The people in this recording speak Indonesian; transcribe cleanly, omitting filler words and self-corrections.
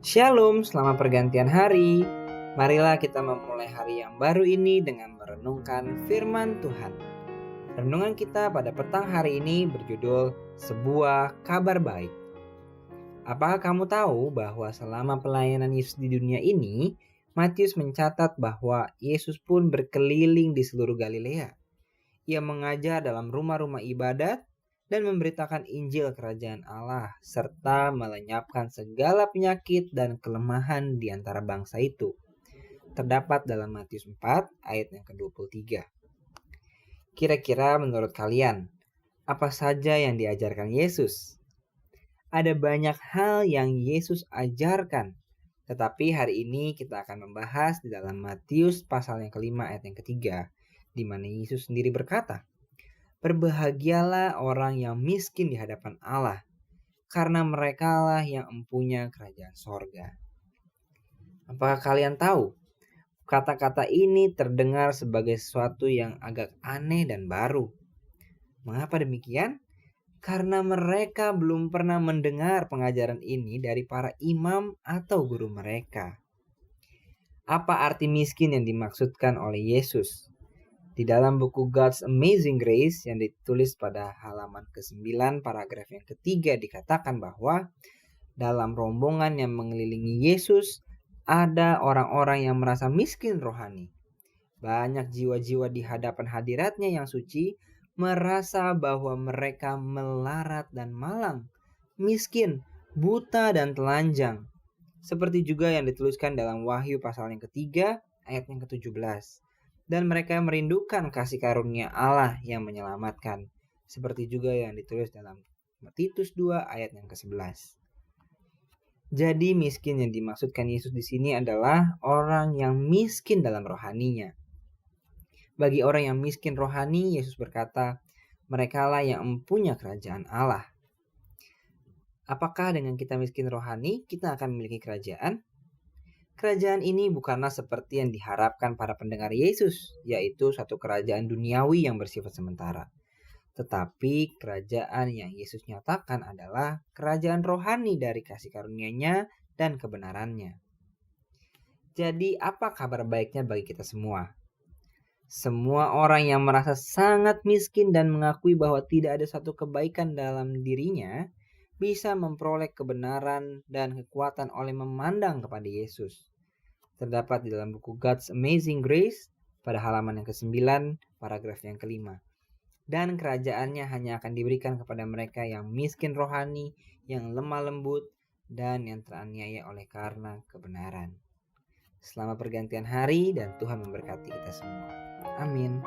Shalom, selamat pergantian hari. Marilah kita memulai hari yang baru ini dengan merenungkan firman Tuhan. Renungan kita pada petang hari ini berjudul Sebuah Kabar Baik. Apakah kamu tahu bahwa selama pelayanan Yesus di dunia ini, Matius mencatat bahwa Yesus pun berkeliling di seluruh Galilea. Ia mengajar dalam rumah-rumah ibadat dan memberitakan Injil Kerajaan Allah, serta melenyapkan segala penyakit dan kelemahan di antara bangsa itu. Terdapat dalam Matius 4 ayat yang ke-23. Kira-kira menurut kalian, apa saja yang diajarkan Yesus? Ada banyak hal yang Yesus ajarkan, tetapi hari ini kita akan membahas di dalam Matius pasal yang kelima ayat yang ketiga, di mana Yesus sendiri berkata, "Berbahagialah orang yang miskin di hadapan Allah, karena merekalah yang empunya kerajaan sorga." Apakah kalian tahu? Kata-kata ini terdengar sebagai sesuatu yang agak aneh dan baru. Mengapa demikian? Karena mereka belum pernah mendengar pengajaran ini dari para imam atau guru mereka. Apa arti miskin yang dimaksudkan oleh Yesus? Di dalam buku God's Amazing Grace yang ditulis pada halaman ke-9 paragraf yang ketiga dikatakan bahwa dalam rombongan yang mengelilingi Yesus ada orang-orang yang merasa miskin rohani. Banyak jiwa-jiwa di hadapan hadiratnya yang suci merasa bahwa mereka melarat dan malang, miskin, buta dan telanjang. Seperti juga yang dituliskan dalam Wahyu pasal yang ketiga ayat yang ke-17. Dan mereka merindukan kasih karunia Allah yang menyelamatkan, seperti juga yang ditulis dalam Titus 2 ayat yang ke-11. Jadi miskin yang dimaksudkan Yesus di sini adalah orang yang miskin dalam rohaninya. Bagi orang yang miskin rohani, Yesus berkata, merekalah yang empunya kerajaan Allah. Apakah dengan kita miskin rohani, kita akan memiliki kerajaan? Kerajaan ini bukanlah seperti yang diharapkan para pendengar Yesus, yaitu satu kerajaan duniawi yang bersifat sementara. Tetapi kerajaan yang Yesus nyatakan adalah kerajaan rohani dari kasih karunia-Nya dan kebenarannya. Jadi apa kabar baiknya bagi kita semua? Semua orang yang merasa sangat miskin dan mengakui bahwa tidak ada satu kebaikan dalam dirinya, bisa memperoleh kebenaran dan kekuatan oleh memandang kepada Yesus. Terdapat di dalam buku God's Amazing Grace pada halaman yang ke-9, paragraf yang ke-5. Dan kerajaannya hanya akan diberikan kepada mereka yang miskin rohani, yang lemah lembut, dan yang teraniaya oleh karena kebenaran. Selamat pergantian hari dan Tuhan memberkati kita semua. Amin.